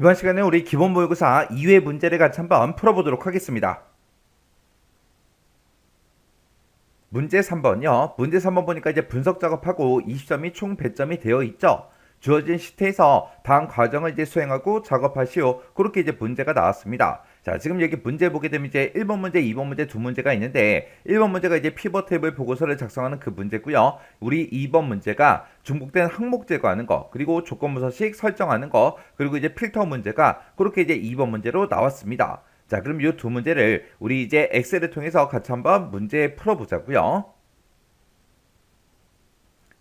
이번 시간에 우리 기본 모의고사 2회 문제를 같이 한번 풀어보도록 하겠습니다. 문제 3번요. 문제 3번 보니까 이제 분석 작업하고 20점이 총 배점이 되어 있죠. 주어진 시트에서 다음 과정을 이제 수행하고 작업하시오. 그렇게 이제 문제가 나왔습니다. 자, 지금 여기 문제 보게 되면 이제 1번 문제, 2번 문제 두 문제가 있는데 1번 문제가 이제 피벗 테이블 보고서를 작성하는 그 문제고요. 우리 2번 문제가 중복된 항목 제거하는 거, 그리고 조건부서식 설정하는 거, 그리고 이제 필터 문제가 그렇게 이제 2번 문제로 나왔습니다. 자, 그럼 이 두 문제를 우리 이제 엑셀을 통해서 같이 한번 문제 풀어보자고요.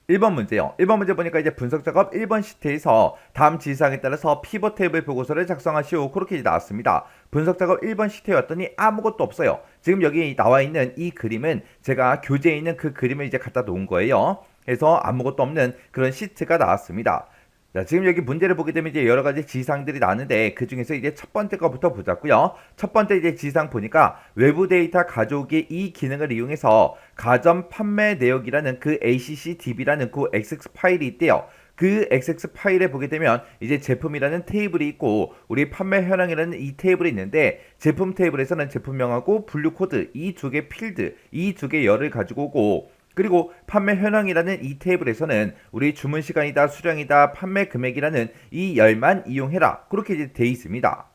1번 문제요. 1번 문제 보니까 이제 분석 작업 1번 시트에서 다음 지시사항에 따라서 피벗 테이블 보고서를 작성하시오. 그렇게 이제 나왔습니다. 분석 작업 1번 시트에 왔더니 아무것도 없어요. 지금 여기 나와 있는 이 그림은 제가 교재에 있는 그 그림을 이제 갖다 놓은 거예요. 그래서 아무것도 없는 그런 시트가 나왔습니다. 자, 지금 여기 문제를 보게 되면 이제 여러 가지 지시사항들이 나왔는데 그 중에서 이제 첫 번째 거부터 보자고요. 첫 번째 이제 지시사항 보니까 외부 데이터 가져오기 이 기능을 이용해서 가전 판매 내역이라는 그 ACCDB라는 그 XX 파일이 있대요. 그 XX 파일에 보게 되면 이제 제품이라는 테이블이 있고 우리 판매 현황이라는 이 테이블이 있는데 제품 테이블에서는 제품명하고 분류 코드 이 두 개 필드 이 두 개 열을 가지고 오고 그리고 판매 현황이라는 이 테이블에서는 우리 주문 시간이다, 수량이다, 판매 금액이라는 이 열만 이용해라. 그렇게 이제 돼 있습니다.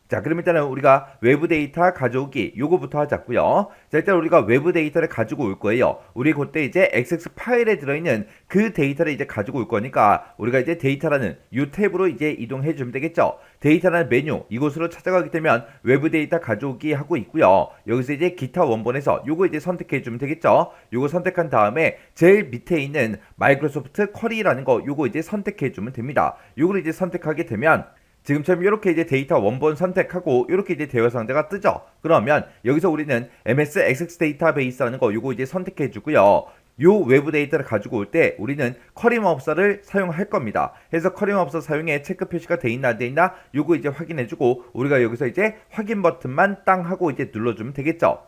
자, 그럼 일단은 우리가 외부 데이터 가져오기 요거부터 하자고요. 자, 일단 우리가 외부 데이터를 가지고 올 거예요. 우리 그때 이제 XX 파일에 들어있는 그 데이터를 이제 가지고 올 거니까 우리가 이제 데이터라는 이 탭으로 이제 이동해 주면 되겠죠. 데이터라는 메뉴 이곳으로 찾아가게 되면 외부 데이터 가져오기 하고 있고요. 여기서 이제 기타 원본에서 요거 이제 선택해 주면 되겠죠. 요거 선택한 다음에 제일 밑에 있는 마이크로소프트 쿼리라는 거 요거 이제 선택해 주면 됩니다. 요걸 이제 선택하게 되면 지금처럼 이렇게 이제 데이터 원본 선택하고 이렇게 이제 대화 상자가 뜨죠. 그러면 여기서 우리는 MS Access 데이터베이스라는 거 요거 이제 선택해 주고요. 요 외부 데이터를 가지고 올 때 우리는 커리마법사를 사용할 겁니다. 그래서 커리마법사 사용에 체크 표시가 돼 있나 안 돼 있나 요거 이제 확인해 주고 우리가 여기서 이제 확인 버튼만 땅 하고 이제 눌러주면 되겠죠.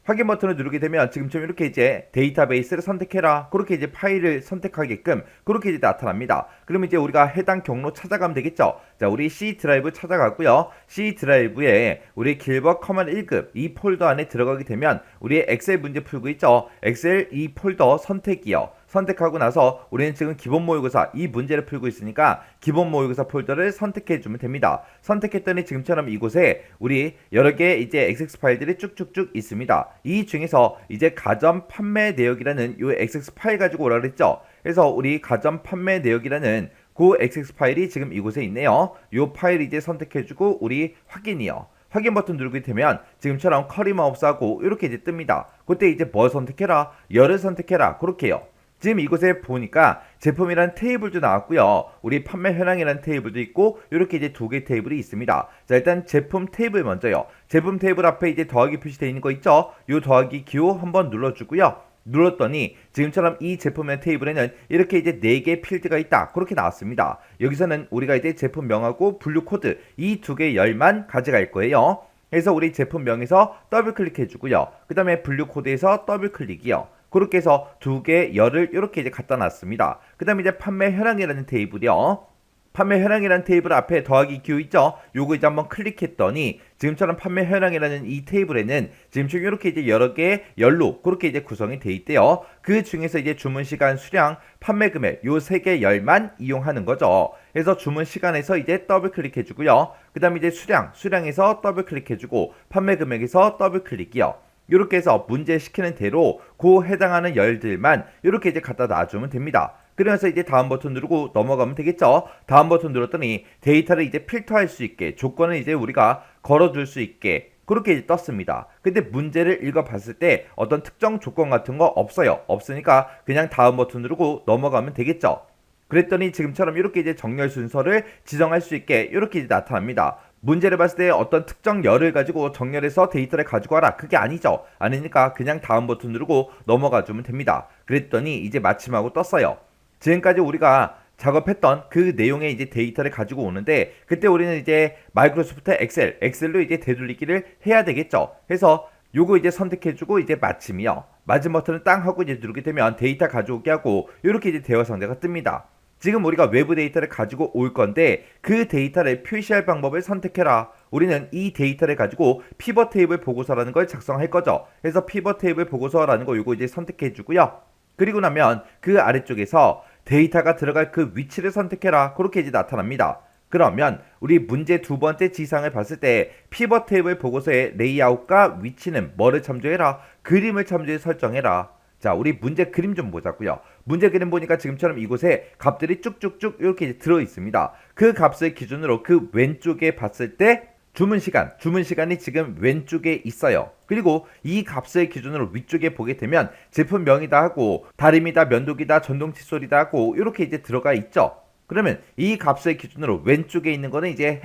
확인 버튼을 누르게 되면 지금처럼 이렇게 이제 데이터베이스를 선택해라. 그렇게 이제 파일을 선택하게끔 그렇게 이제 나타납니다. 그러면 이제 우리가 해당 경로 찾아가면 되겠죠. 자, 우리 C 드라이브 찾아가고요. C 드라이브에 우리 길버 커먼 1급 이 폴더 안에 들어가게 되면 우리 엑셀 문제 풀고 있죠. 엑셀 이 폴더 선택이요. 선택하고 나서 우리는 지금 기본 모의고사 이 문제를 풀고 있으니까 기본 모의고사 폴더를 선택해 주면 됩니다. 선택했더니 지금처럼 이곳에 우리 여러 개 이제 XX 파일들이 쭉쭉쭉 있습니다. 이 중에서 이제 가전 판매 내역이라는 이 XX 파일 가지고 오라 그랬죠. 그래서 우리 가전 판매 내역이라는 그 XX 파일이 지금 이곳에 있네요. 이 파일 이제 선택해주고 우리 확인이요. 확인 버튼 누르게 되면 지금처럼 커리마법사하고 이렇게 이제 뜹니다. 그때 이제 뭘 선택해라? 열을 선택해라. 그렇게요. 지금 이곳에 보니까 제품이라는 테이블도 나왔고요. 우리 판매 현황이라는 테이블도 있고 이렇게 이제 두 개 테이블이 있습니다. 자, 일단 제품 테이블 먼저요. 제품 테이블 앞에 이제 더하기 표시되어 있는 거 있죠? 이 더하기 기호 한번 눌러주고요. 눌렀더니 지금처럼 이 제품의 테이블에는 이렇게 이제 4개 필드가 있다. 그렇게 나왔습니다. 여기서는 우리가 이제 제품명하고 분류 코드 이 두 개 열만 가져갈 거예요. 그래서 우리 제품명에서 더블 클릭해 주고요. 그 다음에 분류 코드에서 더블 클릭이요. 그렇게 해서 두 개 열을 이렇게 이제 갖다 놨습니다. 그 다음에 이제 판매 현황이라는 테이블이요. 판매 현황이라는 테이블 앞에 더하기 기호 있죠? 요거 이제 한번 클릭했더니 지금처럼 판매 현황이라는 이 테이블에는 지금처럼 이렇게 이제 여러 개의 열로 그렇게 이제 구성이 돼 있대요. 그 중에서 이제 주문 시간, 수량, 판매 금액 요 세 개 열만 이용하는 거죠. 그래서 주문 시간에서 이제 더블 클릭해 주고요. 그 다음에 이제 수량에서 더블 클릭해 주고 판매 금액에서 더블 클릭이요. 이렇게 해서 문제 시키는 대로 그 해당하는 열들만 이렇게 이제 갖다 놔주면 됩니다. 그러면서 이제 다음 버튼 누르고 넘어가면 되겠죠. 다음 버튼 눌렀더니 데이터를 이제 필터할 수 있게 조건을 이제 우리가 걸어줄 수 있게 그렇게 이제 떴습니다. 근데 문제를 읽어봤을 때 어떤 특정 조건 같은 거 없어요. 없으니까 그냥 다음 버튼 누르고 넘어가면 되겠죠. 그랬더니 지금처럼 이렇게 이제 정렬 순서를 지정할 수 있게 이렇게 이제 나타납니다. 문제를 봤을 때 어떤 특정 열을 가지고 정렬해서 데이터를 가지고 와라. 그게 아니죠. 아니니까 그냥 다음 버튼 누르고 넘어가 주면 됩니다. 그랬더니 이제 마침하고 떴어요. 지금까지 우리가 작업했던 그 내용의 이제 데이터를 가지고 오는데 그때 우리는 이제 마이크로소프트 엑셀로 이제 되돌리기를 해야 되겠죠. 그래서 요거 이제 선택해주고 이제 마침이요. 마침 버튼을 땅 하고 이제 누르게 되면 데이터 가져오게 하고 이렇게 이제 대화 상자가 뜹니다. 지금 우리가 외부 데이터를 가지고 올 건데 그 데이터를 표시할 방법을 선택해라. 우리는 이 데이터를 가지고 피벗 테이블 보고서라는 걸 작성할 거죠. 그래서 피벗 테이블 보고서라는 거 이거 이제 선택해 주고요. 그리고 나면 그 아래쪽에서 데이터가 들어갈 그 위치를 선택해라. 그렇게 이제 나타납니다. 그러면 우리 문제 두 번째 지상을 봤을 때 피벗 테이블 보고서의 레이아웃과 위치는 뭐를 참조해라? 그림을 참조해 설정해라. 자, 우리 문제 그림 좀 보자고요. 문제 그림 보니까 지금처럼 이곳에 값들이 쭉쭉쭉 이렇게 들어 있습니다. 그 값을 기준으로 그 왼쪽에 봤을 때 주문 시간이 지금 왼쪽에 있어요. 그리고 이 값을 기준으로 위쪽에 보게 되면 제품명이다 하고 다림이다, 면도기다, 전동 칫솔이다 하고 이렇게 이제 들어가 있죠. 그러면 이 값을 기준으로 왼쪽에 있는 거는 이제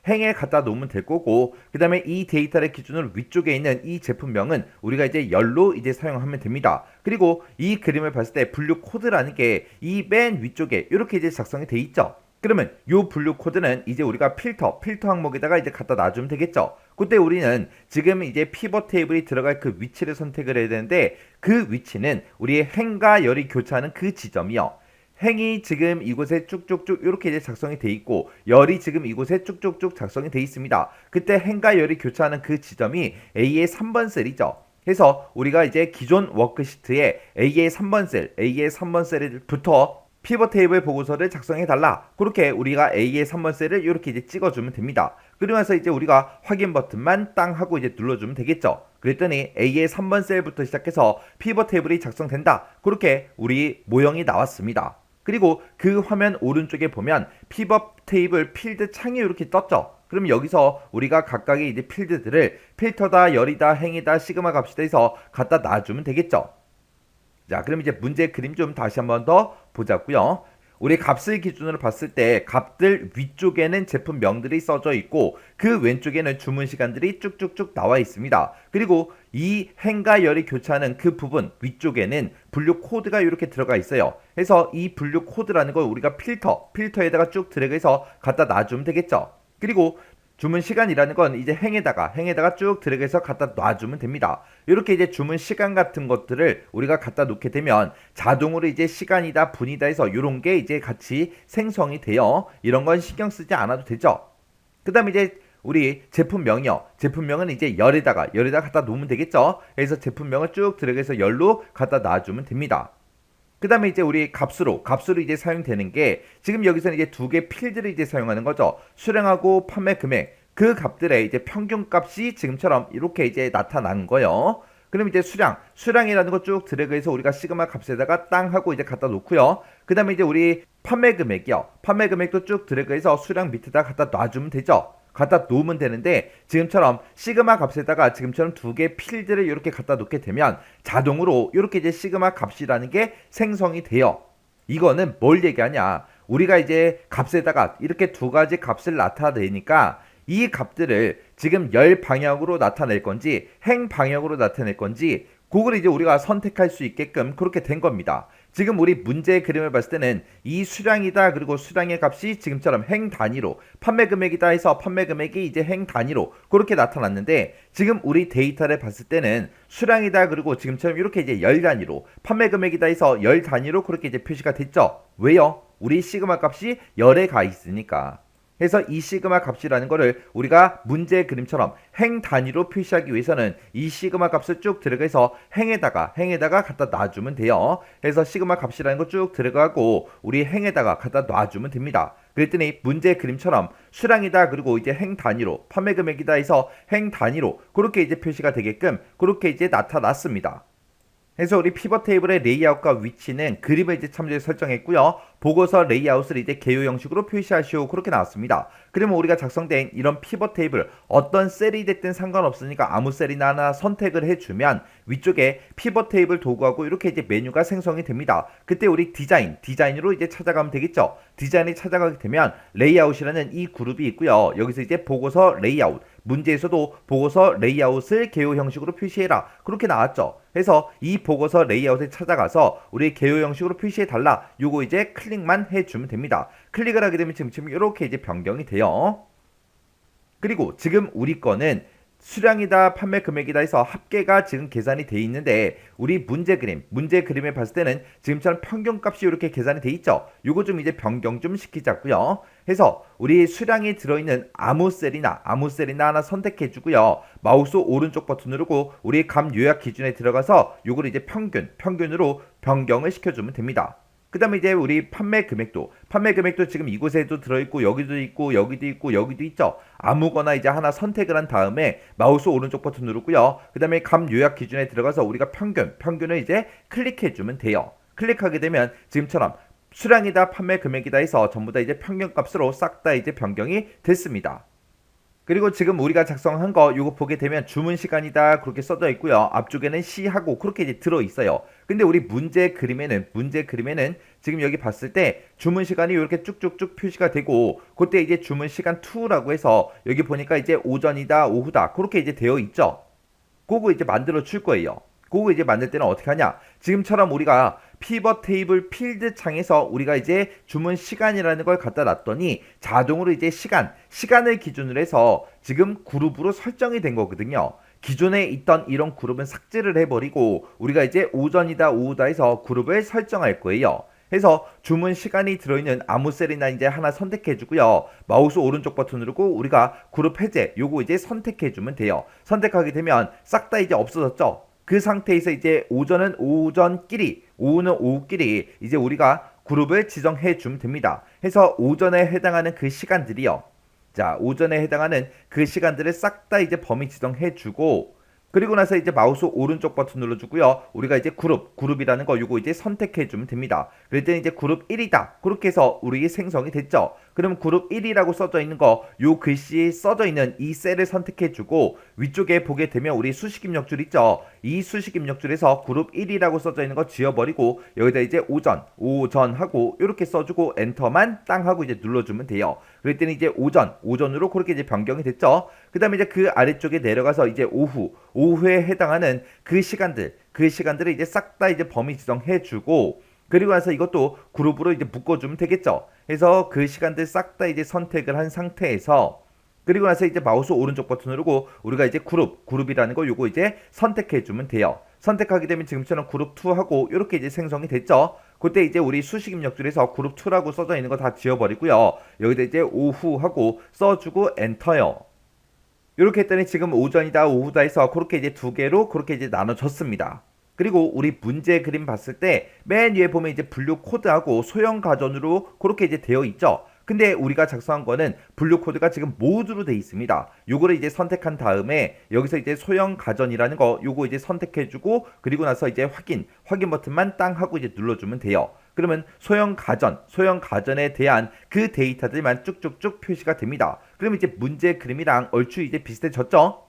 행에 갖다 놓으면 될 거고, 그 다음에 이 데이터를 기준으로 위쪽에 있는 이 제품명은 우리가 이제 열로 이제 사용하면 됩니다. 그리고 이 그림을 봤을 때 분류 코드라는 게 이 맨 위쪽에 이렇게 이제 작성이 돼 있죠. 그러면 요 분류 코드는 이제 우리가 필터 항목에다가 이제 갖다 놔주면 되겠죠. 그때 우리는 지금 이제 피벗 테이블이 들어갈 그 위치를 선택을 해야 되는데 그 위치는 우리의 행과 열이 교차하는 그 지점이요. 행이 지금 이곳에 쭉쭉쭉 이렇게 이제 작성이 돼 있고 열이 지금 이곳에 쭉쭉쭉 작성이 돼 있습니다. 그때 행과 열이 교차하는 그 지점이 A의 3번 셀이죠. 그래서 우리가 이제 기존 워크시트에 A의 3번 셀부터 피벗 테이블 보고서를 작성해 달라. 그렇게 우리가 A의 3번 셀을 이렇게 이제 찍어주면 됩니다. 그러면서 이제 우리가 확인 버튼만 땅 하고 이제 눌러주면 되겠죠. 그랬더니 A의 3번 셀부터 시작해서 피벗 테이블이 작성된다. 그렇게 우리 모형이 나왔습니다. 그리고 그 화면 오른쪽에 보면 피벗 테이블 필드 창이 이렇게 떴죠. 그럼 여기서 우리가 각각의 이제 필드들을 필터다, 열이다, 행이다, 시그마 값이다 해서 갖다 놔주면 되겠죠. 자, 그럼 이제 문제 그림 좀 다시 한번 더 보자고요. 우리 값을 기준으로 봤을 때 값들 위쪽에는 제품명들이 써져 있고 그 왼쪽에는 주문 시간들이 쭉쭉쭉 나와 있습니다. 그리고 이 행과 열이 교차하는 그 부분 위쪽에는 분류 코드가 이렇게 들어가 있어요. 그래서 이 분류 코드라는 걸 우리가 필터에다가 쭉 드래그해서 갖다 놔주면 되겠죠. 그리고 주문 시간이라는 건 이제 행에다가 쭉 드래그해서 갖다 놔주면 됩니다. 이렇게 이제 주문 시간 같은 것들을 우리가 갖다 놓게 되면 자동으로 이제 시간이다, 분이다 해서 이런 게 이제 같이 생성이 돼요. 이런 건 신경 쓰지 않아도 되죠. 그 다음에 이제 우리 제품명이요. 제품명은 이제 열에다가 갖다 놓으면 되겠죠. 그래서 제품명을 쭉 드래그해서 열로 갖다 놔주면 됩니다. 그 다음에 이제 우리 값으로 이제 사용되는 게 지금 여기서는 이제 두 개 필드를 이제 사용하는 거죠. 수량하고 판매 금액 그 값들의 이제 평균 값이 지금처럼 이렇게 이제 나타난 거예요. 그럼 이제 수량이라는 거 쭉 드래그해서 우리가 시그마 값에다가 땅 하고 이제 갖다 놓고요. 그 다음에 이제 우리 판매 금액이요. 판매 금액도 쭉 드래그해서 수량 밑에다 갖다 놔주면 되죠. 갖다 놓으면 되는데 지금처럼 시그마 값에다가 지금처럼 두 개 필드를 이렇게 갖다 놓게 되면 자동으로 이렇게 이제 시그마 값이라는 게 생성이 돼요. 이거는 뭘 얘기하냐? 우리가 이제 값에다가 이렇게 두 가지 값을 나타내니까 이 값들을 지금 열 방향으로 나타낼 건지 행 방향으로 나타낼 건지 그걸 이제 우리가 선택할 수 있게끔 그렇게 된 겁니다. 지금 우리 문제의 그림을 봤을 때는 이 수량이다 그리고 수량의 값이 지금처럼 행 단위로 판매 금액이다 해서 판매 금액이 이제 행 단위로 그렇게 나타났는데 지금 우리 데이터를 봤을 때는 수량이다 그리고 지금처럼 이렇게 이제 열 단위로 판매 금액이다 해서 열 단위로 그렇게 이제 표시가 됐죠. 왜요? 우리 시그마 값이 열에 가 있으니까. 그래서 이 시그마 값이라는 거를 우리가 문제 그림처럼 행 단위로 표시하기 위해서는 이 시그마 값을 쭉 들어가서 행에다가 갖다 놔주면 돼요. 그래서 시그마 값이라는 거 쭉 들어가고 우리 행에다가 갖다 놔주면 됩니다. 그랬더니 문제 그림처럼 수량이다 그리고 이제 행 단위로 판매 금액이다 해서 행 단위로 그렇게 이제 표시가 되게끔 그렇게 이제 나타났습니다. 그래서 우리 피벗 테이블의 레이아웃과 위치는 그림을 이제 참조해서 설정했고요. 보고서 레이아웃을 이제 개요 형식으로 표시하시오. 그렇게 나왔습니다. 그러면 우리가 작성된 이런 피벗 테이블 어떤 셀이 됐든 상관없으니까 아무 셀이나 하나 선택을 해주면 위쪽에 피벗 테이블 도구하고 이렇게 이제 메뉴가 생성이 됩니다. 그때 우리 디자인으로 이제 찾아가면 되겠죠. 디자인이 찾아가게 되면 레이아웃이라는 이 그룹이 있고요. 여기서 이제 보고서 레이아웃 문제에서도 보고서 레이아웃을 개요 형식으로 표시해라. 그렇게 나왔죠. 그래서 이 보고서 레이아웃에 찾아가서 우리 개요 형식으로 표시해 달라. 요거 이제 클릭만 해주면 됩니다. 클릭을 하게 되면 지금 이렇게 이제 변경이 돼요. 그리고 지금 우리 거는 수량이다 판매 금액이다 해서 합계가 지금 계산이 돼 있는데 우리 문제 그림에 봤을 때는 지금처럼 평균값이 이렇게 계산이 돼 있죠. 요거 좀 이제 변경 좀 시키자고요. 해서 우리 수량이 들어있는 아무 셀이나 하나 선택해 주고요. 마우스 오른쪽 버튼 누르고 우리 값 요약 기준에 들어가서 요걸 이제 평균으로 변경을 시켜주면 됩니다. 그 다음에 이제 우리 판매 금액도 지금 이곳에도 들어있고 여기도 있고 여기도 있죠. 아무거나 이제 하나 선택을 한 다음에 마우스 오른쪽 버튼 누르고요. 그 다음에 값 요약 기준에 들어가서 우리가 평균을 이제 클릭해 주면 돼요. 클릭하게 되면 지금처럼 수량이다 판매 금액이다 해서 전부 다 이제 평균값으로 싹 다 이제 변경이 됐습니다. 그리고 지금 우리가 작성한 거 요거 보게 되면 주문 시간이다 그렇게 써져 있고요. 앞쪽에는 시하고 그렇게 이제 들어 있어요. 근데 우리 문제 그림에는 지금 여기 봤을 때 주문 시간이 이렇게 쭉쭉쭉 표시가 되고 그때 이제 주문 시간 2라고 해서 여기 보니까 이제 오전이다 오후다 그렇게 이제 되어 있죠. 그거 이제 만들어 줄 거예요. 그거 이제 만들 때는 어떻게 하냐? 지금처럼 우리가 피벗 테이블 필드 창에서 우리가 이제 주문 시간이라는 걸 갖다 놨더니 자동으로 이제 시간을 기준으로 해서 지금 그룹으로 설정이 된 거거든요. 기존에 있던 이런 그룹은 삭제를 해버리고 우리가 이제 오전이다 오후다 해서 그룹을 설정할 거예요. 해서 주문 시간이 들어있는 아무 셀이나 이제 하나 선택해 주고요. 마우스 오른쪽 버튼 누르고 우리가 그룹 해제 요거 이제 선택해 주면 돼요. 선택하게 되면 싹 다 이제 없어졌죠. 그 상태에서 이제 오전은 오전끼리, 오후는 오후끼리 이제 우리가 그룹을 지정해 주면 됩니다. 해서 오전에 해당하는 그 시간들이요. 자, 오전에 해당하는 그 시간들을 싹 다 이제 범위 지정해 주고 그리고 나서 이제 마우스 오른쪽 버튼 눌러주고요. 우리가 이제 그룹이라는 거 요거 이제 선택해 주면 됩니다. 그럴 때는 이제 그룹 1이다. 그렇게 해서 우리 생성이 됐죠. 그럼 그룹 1이라고 써져 있는 거, 요 글씨 써져 있는 이 셀을 선택해 주고 위쪽에 보게 되면 우리 수식 입력줄 있죠. 이 수식 입력줄에서 그룹 1이라고 써져 있는 거 지워버리고 여기다 이제 오전 하고 이렇게 써주고 엔터만 땅 하고 이제 눌러주면 돼요. 그럴 때는 이제 오전으로 그렇게 이제 변경이 됐죠. 그 다음에 이제 그 아래쪽에 내려가서 이제 오후에 해당하는 그 시간들을 이제 싹 다 이제 범위 지정해주고 그리고 나서 이것도 그룹으로 이제 묶어주면 되겠죠. 그래서 그 시간들 싹 다 이제 선택을 한 상태에서 그리고 나서 이제 마우스 오른쪽 버튼 누르고 우리가 이제 그룹이라는 거 요거 이제 선택해주면 돼요. 선택하게 되면 지금처럼 그룹 2하고 이렇게 이제 생성이 됐죠. 그때 이제 우리 수식 입력줄에서 그룹 2라고 써져 있는 거 다 지워버리고요. 여기다 이제 오후하고 써주고 엔터요. 이렇게 했더니 지금 오전이다 오후다 해서 그렇게 이제 두 개로 그렇게 이제 나눠졌습니다. 그리고 우리 문제 그림 봤을 때 맨 위에 보면 이제 분류 코드하고 소형 가전으로 그렇게 이제 되어 있죠. 근데 우리가 작성한 거는 분류 코드가 지금 모두로 되어 있습니다. 요거를 이제 선택한 다음에 여기서 이제 소형 가전이라는 거 요거 이제 선택해주고 그리고 나서 이제 확인 버튼만 땅 하고 이제 눌러주면 돼요. 그러면 소형 가전에 대한 그 데이터들만 쭉쭉쭉 표시가 됩니다. 그러면 이제 문제 그림이랑 얼추 이제 비슷해졌죠?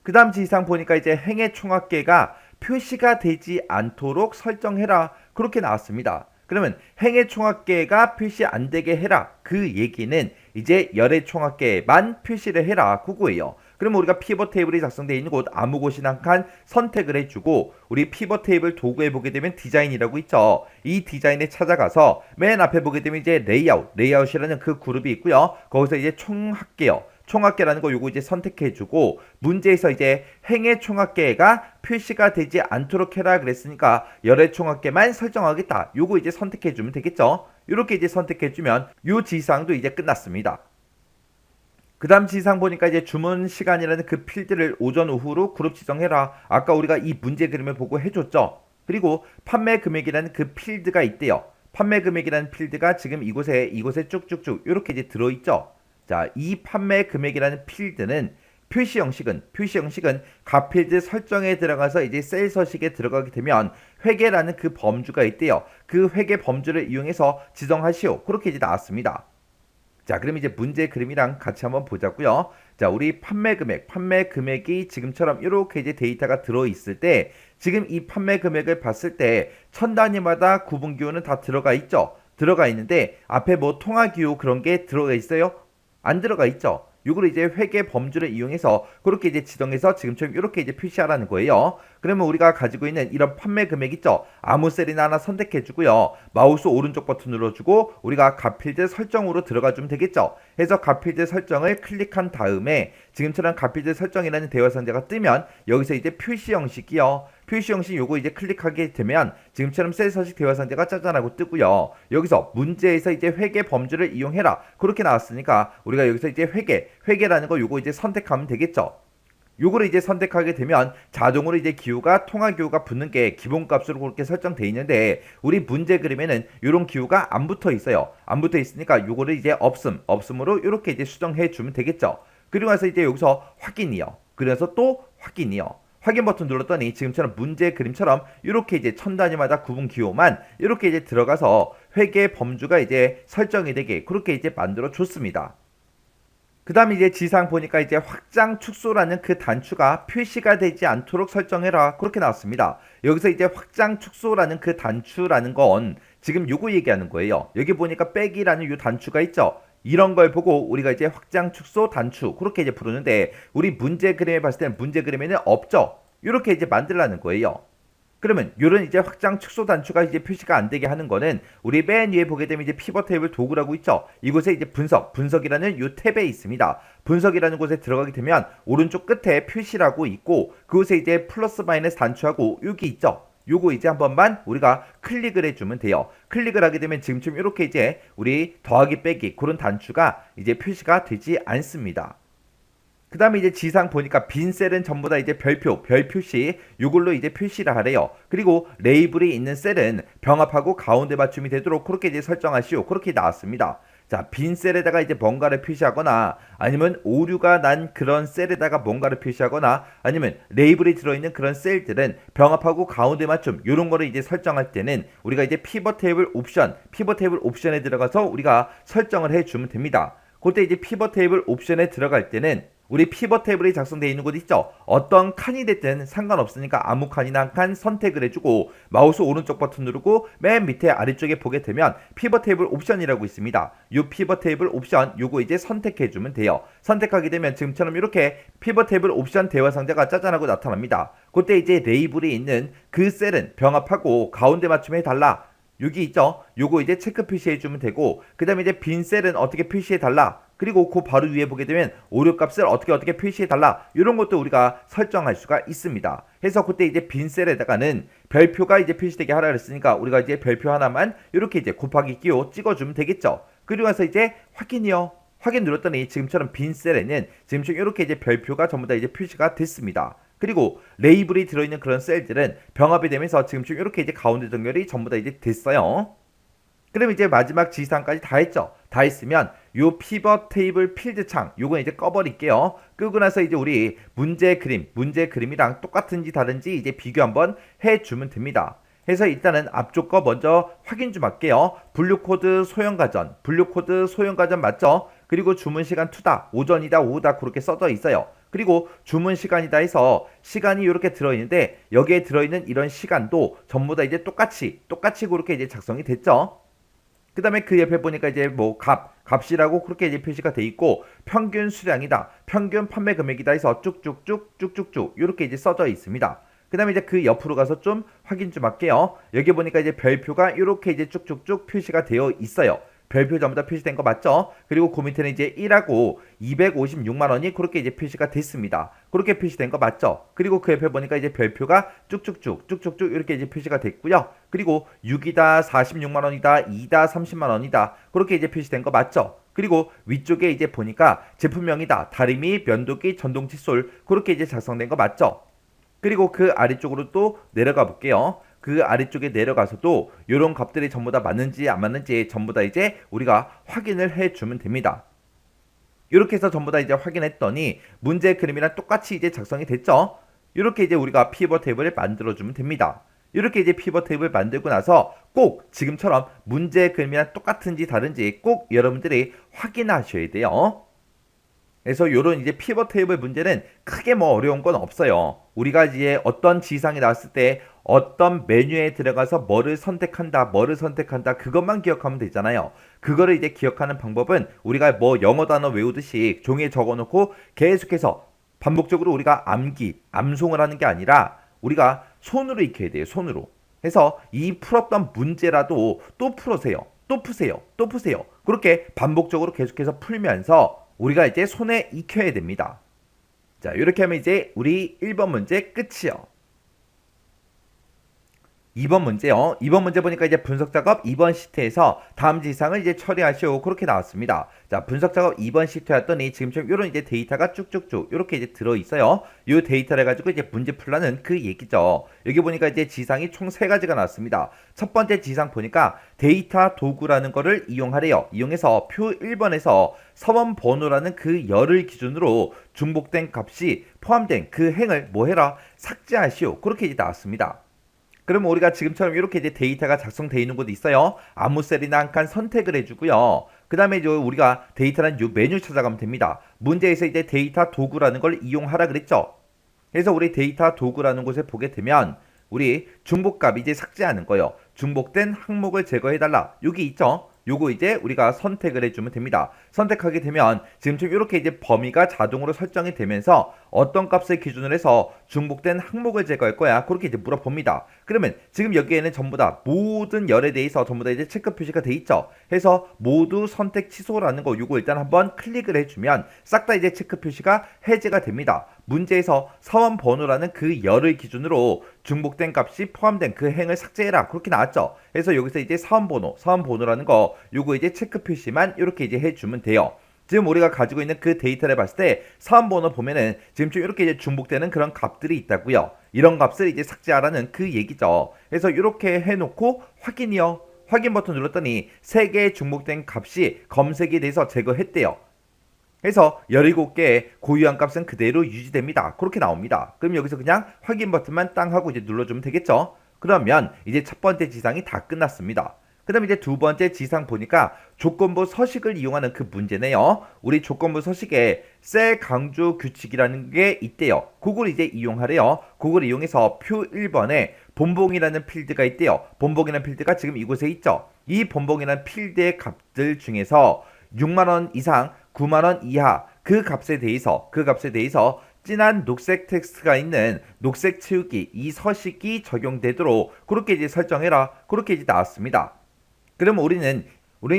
그 다음 지시사항 보니까 이제 행의 총합계가 표시가 되지 않도록 설정해라 그렇게 나왔습니다. 그러면 행의 총합계가 표시 안 되게 해라 그 얘기는 이제 열의 총합계만 표시를 해라 그거예요. 그러면 우리가 피벗 테이블이 작성되어 있는 곳 아무 곳이나 한 칸 선택을 해주고 우리 피벗 테이블 도구에 보게 되면 디자인이라고 있죠. 이 디자인에 찾아가서 맨 앞에 보게 되면 이제 레이아웃이라는 그 그룹이 있고요. 거기서 이제 총합계라는 거 요거 이제 선택해주고 문제에서 이제 행의 총합계가 표시가 되지 않도록 해라 그랬으니까 열의 총합계만 설정하겠다. 요거 이제 선택해주면 되겠죠. 이렇게 이제 선택해주면 요 지시사항도 이제 끝났습니다. 그 다음 지시사항 보니까 이제 주문 시간이라는 그 필드를 오전 오후로 그룹 지정해라. 아까 우리가 이 문제 그림을 보고 해줬죠. 그리고 판매 금액이라는 그 필드가 있대요. 판매 금액이라는 필드가 지금 이곳에 쭉쭉쭉 이렇게 이제 들어있죠. 자, 이 판매 금액이라는 필드는 표시 형식은 각 필드 설정에 들어가서 이제 셀 서식에 들어가게 되면 회계라는 그 범주가 있대요. 그 회계 범주를 이용해서 지정하시오. 그렇게 이제 나왔습니다. 자, 그럼 이제 문제 그림이랑 같이 한번 보자고요. 자, 우리 판매 금액이 지금처럼 이렇게 이제 데이터가 들어있을 때 지금 이 판매 금액을 봤을 때 천 단위마다 구분 기호는 다 들어가 있죠. 들어가 있는데 앞에 뭐 통화 기호 그런 게 들어가 있어요? 안 들어가 있죠. 요거를 이제 회계 범주를 이용해서 그렇게 이제 지정해서 지금처럼 이렇게 이제 표시하라는 거예요. 그러면 우리가 가지고 있는 이런 판매 금액 있죠? 아무 셀이나 하나 선택해 주고요. 마우스 오른쪽 버튼 눌러주고 우리가 값필드 설정으로 들어가 주면 되겠죠? 해서 값필드 설정을 클릭한 다음에 지금처럼 값필드 설정이라는 대화 상자가 뜨면 여기서 이제 표시 형식이요. 표시 형식 요거 이제 클릭하게 되면 지금처럼 셀 서식 대화 상자가 짜잔하고 뜨고요. 여기서 문제에서 이제 회계 범주를 이용해라. 그렇게 나왔으니까 우리가 여기서 이제 회계라는 거 요거 이제 선택하면 되겠죠. 요거를 이제 선택하게 되면 자동으로 이제 기호가 통화 기호가 붙는 게 기본값으로 그렇게 설정되어 있는데 우리 문제 그림에는 이런 기호가 안 붙어 있어요. 안 붙어 있으니까 요거를 이제 없음으로 이렇게 이제 수정해 주면 되겠죠. 그리고 나서 이제 여기서 확인이요. 그래서 또 확인이요. 확인 버튼 눌렀더니 지금처럼 문제 그림처럼 이렇게 이제 천 단위마다 구분 기호만 이렇게 이제 들어가서 회계 범주가 이제 설정이 되게 그렇게 이제 만들어 줬습니다. 그 다음에 이제 지상 보니까 이제 확장 축소라는 그 단추가 표시가 되지 않도록 설정해라 그렇게 나왔습니다. 여기서 이제 확장 축소라는 그 단추라는 건 지금 요거 얘기하는 거예요. 여기 보니까 빼기라는 요 단추가 있죠. 이런 걸 보고 우리가 이제 확장 축소 단추 그렇게 이제 부르는데 우리 문제 그림에 봤을 때는 문제 그림에는 없죠. 이렇게 이제 만들라는 거예요. 그러면 요런 이제 확장 축소 단추가 이제 표시가 안 되게 하는 거는 우리 맨 위에 보게 되면 이제 피벗 테이블 도구라고 있죠. 이곳에 이제 분석이라는 요 탭에 있습니다. 분석이라는 곳에 들어가게 되면 오른쪽 끝에 표시라고 있고 그곳에 이제 플러스 마이너스 단추하고 여기 있죠. 요거 이제 한 번만 우리가 클릭을 해주면 돼요. 클릭을 하게 되면 지금처럼 이렇게 이제 우리 더하기 빼기 그런 단추가 이제 표시가 되지 않습니다. 그 다음에 이제 지상 보니까 빈 셀은 전부 다 이제 별 표시 이걸로 이제 표시를 하래요. 그리고 레이블이 있는 셀은 병합하고 가운데 맞춤이 되도록 그렇게 이제 설정하시오. 그렇게 나왔습니다. 자, 빈 셀에다가 이제 뭔가를 표시하거나 아니면 오류가 난 그런 셀에다가 뭔가를 표시하거나 아니면 레이블이 들어있는 그런 셀들은 병합하고 가운데 맞춤 이런 거를 이제 설정할 때는 우리가 이제 피벗 테이블 옵션에 들어가서 우리가 설정을 해주면 됩니다. 그때 이제 피벗 테이블 옵션에 들어갈 때는 우리 피벗 테이블이 작성되어 있는 곳 있죠. 어떤 칸이 됐든 상관없으니까 아무 칸이나 한 칸 선택을 해주고 마우스 오른쪽 버튼 누르고 맨 밑에 아래쪽에 보게 되면 피벗 테이블 옵션이라고 있습니다. 이 피벗 테이블 옵션 요거 이제 선택해주면 돼요. 선택하게 되면 지금처럼 이렇게 피벗 테이블 옵션 대화 상자가 짜잔하고 나타납니다. 그때 이제 레이블이 있는 그 셀은 병합하고 가운데 맞춤해 달라. 여기 있죠. 요거 이제 체크 표시해주면 되고 그 다음에 이제 빈 셀은 어떻게 표시해달라. 그리고 그 바로 위에 보게 되면 오류 값을 어떻게 표시해달라. 이런 것도 우리가 설정할 수가 있습니다. 해서 그때 이제 빈 셀에다가는 별표가 이제 표시되게 하라 그랬으니까 우리가 이제 별표 하나만 이렇게 이제 곱하기 끼워 찍어주면 되겠죠. 그리고 나서 이제 확인이요. 확인 눌렀더니 지금처럼 빈 셀에는 지금처럼 이렇게 이제 별표가 전부 다 이제 표시가 됐습니다. 그리고 레이블이 들어있는 그런 셀들은 병합이 되면서 지금처럼 이렇게 이제 가운데 정렬이 전부 다 이제 됐어요. 그럼 이제 마지막 지시사항까지 다 했죠. 다 했으면 요 피벗 테이블 필드 창 요건 이제 꺼버릴게요. 끄고 나서 이제 우리 문제 그림이랑 똑같은지 다른지 이제 비교 한번 해주면 됩니다. 해서 일단은 앞쪽 거 먼저 확인 좀 할게요. 분류코드 소형가전 맞죠? 그리고 주문시간 2다, 오전이다, 오후다 그렇게 써져 있어요. 그리고 주문시간이다 해서 시간이 이렇게 들어있는데 여기에 들어있는 이런 시간도 전부 다 이제 똑같이 그렇게 이제 작성이 됐죠. 그 다음에 그 옆에 보니까 이제 뭐 값이라고 그렇게 이제 표시가 돼 있고 평균 수량이다, 평균 판매 금액이다 해서 쭉쭉쭉 이렇게 이제 써져 있습니다. 그 다음에 이제 그 옆으로 가서 좀 확인 좀 할게요. 여기 보니까 이제 별표가 이렇게 이제 쭉쭉쭉 표시가 되어 있어요. 별표 전부 다 표시된 거 맞죠? 그리고 그 밑에는 이제 1하고 256만 원이 그렇게 이제 표시가 됐습니다. 그렇게 표시된 거 맞죠? 그리고 그 옆에 보니까 이제 별표가 쭉쭉쭉 이렇게 이제 표시가 됐고요. 그리고 6이다, 46만 원이다, 2다, 30만 원이다. 그렇게 이제 표시된 거 맞죠? 그리고 위쪽에 이제 보니까 제품명이다, 다리미, 면도기, 전동 칫솔 그렇게 이제 작성된 거 맞죠? 그리고 그 아래쪽으로 또 내려가 볼게요. 그 아래쪽에 내려가서도 이런 값들이 전부 다 맞는지 안 맞는지 전부 다 이제 우리가 확인을 해주면 됩니다. 이렇게 해서 전부 다 이제 확인했더니 문제 그림이랑 똑같이 이제 작성이 됐죠. 이렇게 이제 우리가 피벗 테이블을 만들어주면 됩니다. 이렇게 이제 피벗 테이블 만들고 나서 꼭 지금처럼 문제 그림이랑 똑같은지 다른지 꼭 여러분들이 확인하셔야 돼요. 그래서 요런 이제 피벗 테이블 문제는 크게 뭐 어려운 건 없어요. 우리가 이제 어떤 지상이 나왔을 때 어떤 메뉴에 들어가서 뭐를 선택한다, 그것만 기억하면 되잖아요. 그거를 이제 기억하는 방법은 우리가 뭐 영어 단어 외우듯이 종이에 적어놓고 계속해서 반복적으로 우리가 암송을 하는 게 아니라 우리가 손으로 익혀야 돼요. 손으로. 해서 이 풀었던 문제라도 또 풀으세요. 또 푸세요. 또 푸세요. 그렇게 반복적으로 계속해서 풀면서 우리가 이제 손에 익혀야 됩니다. 자, 이렇게 하면 이제 우리 1번 문제 끝이요. 2번 문제요. 2번 문제 보니까 이제 분석 작업 2번 시트에서 다음 지상을 이제 처리하시오. 그렇게 나왔습니다. 자, 분석 작업 2번 시트였더니 지금처럼 이런 이제 데이터가 쭉쭉쭉 이렇게 이제 들어 있어요. 이 데이터를 가지고 이제 문제 풀라는 그 얘기죠. 여기 보니까 이제 지상이 총 3가지가 나왔습니다. 첫 번째 지상 보니까 데이터 도구라는 거를 이용하래요. 이용해서 표 1번에서 서원 번호라는 그 열을 기준으로 중복된 값이 포함된 그 행을 뭐 해라? 삭제하시오. 그렇게 이제 나왔습니다. 그러면 우리가 지금처럼 이렇게 이제 데이터가 작성되어 있는 곳이 있어요. 아무 셀이나 한 칸 선택을 해주고요. 그 다음에 이제 우리가 데이터라는 요 메뉴 찾아가면 됩니다. 문제에서 이제 데이터 도구라는 걸 이용하라 그랬죠. 그래서 우리 데이터 도구라는 곳에 보게 되면 우리 중복값 이제 삭제하는 거예요. 중복된 항목을 제거해달라. 여기 있죠. 요거 이제 우리가 선택을 해주면 됩니다. 선택하게 되면 지금처럼 이렇게 이제 범위가 자동으로 설정이 되면서 어떤 값을 기준으로 해서 중복된 항목을 제거할 거야. 그렇게 이제 물어봅니다. 그러면 지금 여기에는 전부 다 모든 열에 대해서 전부 다 이제 체크 표시가 돼 있죠. 해서 모두 선택 취소라는 거 요거 일단 한번 클릭을 해주면 싹 다 이제 체크 표시가 해제가 됩니다. 문제에서 사원 번호라는 그 열을 기준으로 중복된 값이 포함된 그 행을 삭제해라. 그렇게 나왔죠. 그래서 여기서 이제 사원 번호라는 거 요거 이제 체크 표시만 이렇게 이제 해주면 돼요. 지금 우리가 가지고 있는 그 데이터를 봤을 때 사원 번호 보면은 지금 좀 이렇게 이제 중복되는 그런 값들이 있다고요. 이런 값을 이제 삭제하라는 그 얘기죠. 그래서 이렇게 해놓고 확인이요. 확인 버튼 눌렀더니 3개의 중복된 값이 검색이 돼서 제거했대요. 그래서 17개의 고유한 값은 그대로 유지됩니다. 그렇게 나옵니다. 그럼 여기서 그냥 확인 버튼만 땅 하고 이제 눌러주면 되겠죠. 그러면 이제 첫 번째 지상이 다 끝났습니다. 그 다음에 이제 두 번째 지상 보니까 조건부 서식을 이용하는 그 문제네요. 우리 조건부 서식에 셀 강조 규칙이라는 게 있대요. 그걸 이제 이용하래요. 그걸 이용해서 표 1번에 본봉이라는 필드가 있대요. 본봉이라는 필드가 지금 이곳에 있죠. 이 본봉이라는 필드의 값들 중에서 6만원 이상 9만원 이하 그 값에 대해서 진한 녹색 텍스트가 있는 녹색 채우기 이 서식이 적용되도록 그렇게 이제 설정해라. 그렇게 이제 나왔습니다. 그러면 우리는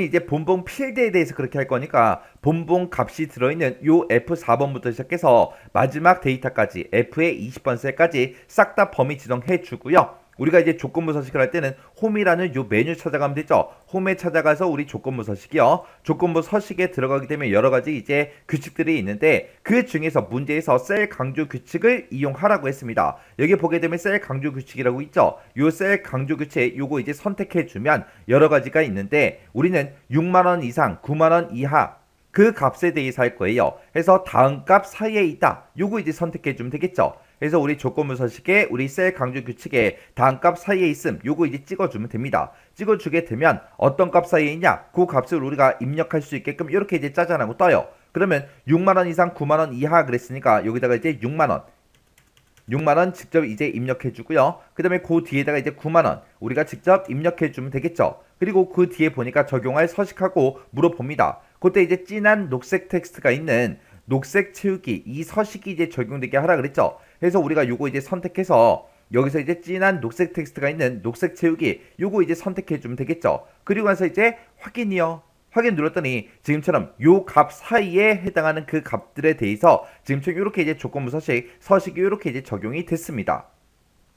이제 본봉 필드에 대해서 그렇게 할 거니까 본봉 값이 들어있는 요 F4번부터 시작해서 마지막 데이터까지 F의 20번 셀까지 싹 다 범위 지정해 주고요. 우리가 이제 조건부 서식을 할 때는 홈이라는 요 메뉴 찾아가면 되죠. 홈에 찾아가서 우리 조건부 서식이요. 조건부 서식에 들어가게 되면 여러 가지 이제 규칙들이 있는데 그 중에서 문제에서 셀 강조 규칙을 이용하라고 했습니다. 여기 보게 되면 셀 강조 규칙이라고 있죠. 요 셀 강조 규칙 요거 이제 선택해 주면 여러 가지가 있는데 우리는 6만원 이상 9만원 이하 그 값에 대해서 할 거예요. 그래서 다음 값 사이에 있다. 요거 이제 선택해 주면 되겠죠. 그래서 우리 조건부 서식에 우리 셀 강조 규칙에 다음 값 사이에 있음 요거 이제 찍어주면 됩니다. 찍어주게 되면 어떤 값 사이에 있냐 그 값을 우리가 입력할 수 있게끔 이렇게 이제 짜잔하고 떠요. 그러면 6만원 이상 9만원 이하 그랬으니까 여기다가 이제 6만원 직접 이제 입력해 주고요. 그 다음에 그 뒤에다가 이제 9만원 우리가 직접 입력해 주면 되겠죠. 그리고 그 뒤에 보니까 적용할 서식하고 물어봅니다. 그때 이제 진한 녹색 텍스트가 있는 녹색 채우기 이 서식이 이제 적용되게 하라 그랬죠. 그래서 우리가 요거 이제 선택해서 여기서 이제 진한 녹색 텍스트가 있는 녹색 채우기 요거 이제 선택해 주면 되겠죠. 그리고 나서 이제 확인이요. 확인 눌렀더니 지금처럼 요 값 사이에 해당하는 그 값들에 대해서 지금처럼 이렇게 이제 조건부 서식이 이렇게 이제 적용이 됐습니다.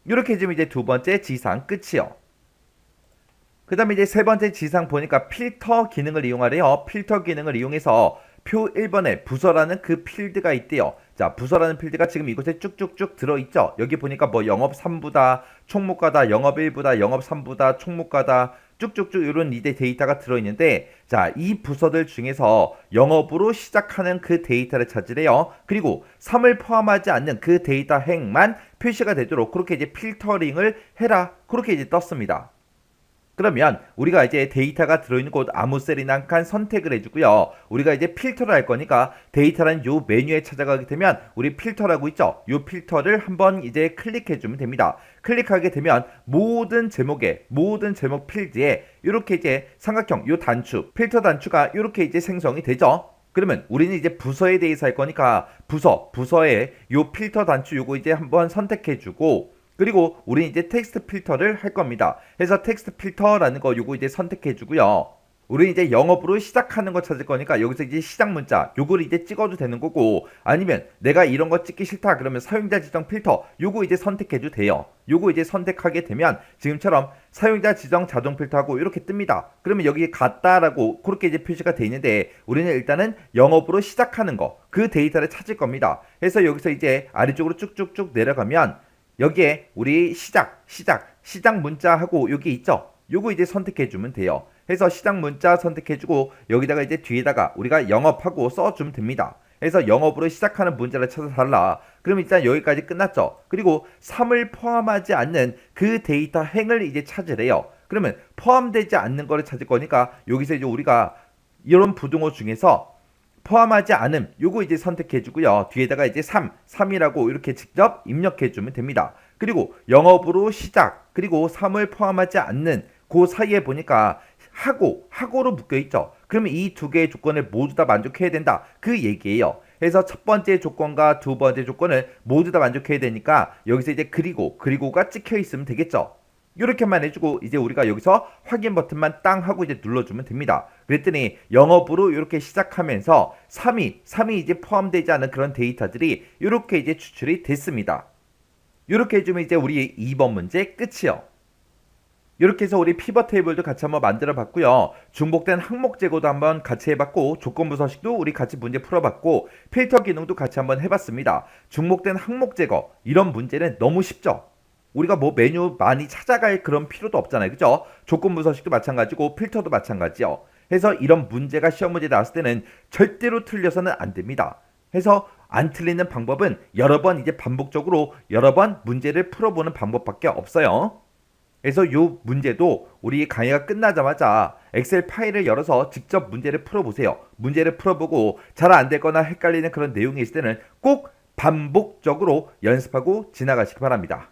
이렇게 지금 이제 두 번째 지상 끝이요. 그 다음에 이제 세 번째 지상 보니까 필터 기능을 이용하래요. 필터 기능을 이용해서 표 1번에 부서라는 그 필드가 있대요. 자, 부서라는 필드가 지금 이곳에 쭉쭉쭉 들어있죠. 여기 보니까 뭐 영업 3부다, 총무과다, 영업 1부다, 영업 3부다, 총무과다 쭉쭉쭉 이런 이제 데이터가 들어있는데 자, 이 부서들 중에서 영업으로 시작하는 그 데이터를 찾으래요. 그리고 3을 포함하지 않는 그 데이터 행만 표시가 되도록 그렇게 이제 필터링을 해라. 그렇게 이제 떴습니다. 그러면 우리가 이제 데이터가 들어있는 곳 아무 셀이나 한 칸 선택을 해주고요. 우리가 이제 필터를 할 거니까 데이터라는 요 메뉴에 찾아가게 되면 우리 필터라고 있죠. 요 필터를 한번 이제 클릭해주면 됩니다. 클릭하게 되면 모든 제목 필드에 이렇게 이제 삼각형 요 단추 필터 단추가 이렇게 이제 생성이 되죠. 그러면 우리는 이제 부서에 대해서 할 거니까 부서에 요 필터 단추 요거 이제 한번 선택해주고 그리고 우리는 이제 텍스트 필터를 할 겁니다. 그래서 텍스트 필터라는 거 요거 이제 선택해 주고요. 우리는 이제 영업으로 시작하는 거 찾을 거니까 여기서 이제 시작 문자 요거를 이제 찍어도 되는 거고 아니면 내가 이런 거 찍기 싫다 그러면 사용자 지정 필터 요거 이제 선택해도 돼요. 요거 이제 선택하게 되면 지금처럼 사용자 지정 자동 필터하고 이렇게 뜹니다. 그러면 여기에 같다라고 그렇게 이제 표시가 돼 있는데 우리는 일단은 영업으로 시작하는 거 그 데이터를 찾을 겁니다. 그래서 여기서 이제 아래쪽으로 쭉쭉쭉 내려가면 여기에 우리 시작 문자하고 여기 있죠. 요거 이제 선택해 주면 돼요. 해서 시작 문자 선택해 주고 여기다가 이제 뒤에다가 우리가 영업하고 써주면 됩니다. 그래서 영업으로 시작하는 문자를 찾아서 달라. 그럼 일단 여기까지 끝났죠. 그리고 3을 포함하지 않는 그 데이터 행을 이제 찾으래요. 그러면 포함되지 않는 거를 찾을 거니까 여기서 이제 우리가 이런 부등호 중에서 포함하지 않음 요거 이제 선택해 주고요. 뒤에다가 이제 3이라고 이렇게 직접 입력해 주면 됩니다. 그리고 영업으로 시작 그리고 3을 포함하지 않는 그 사이에 보니까 하고로 묶여 있죠. 그러면 이 두 개의 조건을 모두 다 만족해야 된다 그 얘기예요. 그래서 첫 번째 조건과 두 번째 조건을 모두 다 만족해야 되니까 여기서 이제 그리고가 찍혀 있으면 되겠죠. 이렇게만 해주고 이제 우리가 여기서 확인 버튼만 땅 하고 이제 눌러주면 됩니다. 그랬더니 영업으로 이렇게 시작하면서 3이 이제 포함되지 않은 그런 데이터들이 이렇게 이제 추출이 됐습니다. 이렇게 해주면 이제 우리 2번 문제 끝이요. 이렇게 해서 우리 피벗 테이블도 같이 한번 만들어 봤고요. 중복된 항목 제거도 한번 같이 해봤고 조건부 서식도 우리 같이 문제 풀어봤고 필터 기능도 같이 한번 해봤습니다. 중복된 항목 제거 이런 문제는 너무 쉽죠. 우리가 뭐 메뉴 많이 찾아갈 그런 필요도 없잖아요. 그죠? 조건부 서식도 마찬가지고 필터도 마찬가지요. 해서 이런 문제가 시험 문제 나왔을 때는 절대로 틀려서는 안 됩니다. 해서 안 틀리는 방법은 여러 번 이제 반복적으로 여러 번 문제를 풀어보는 방법밖에 없어요. 그래서 이 문제도 우리 강의가 끝나자마자 엑셀 파일을 열어서 직접 문제를 풀어보세요. 문제를 풀어보고 잘 안 되거나 헷갈리는 그런 내용이 있을 때는 꼭 반복적으로 연습하고 지나가시기 바랍니다.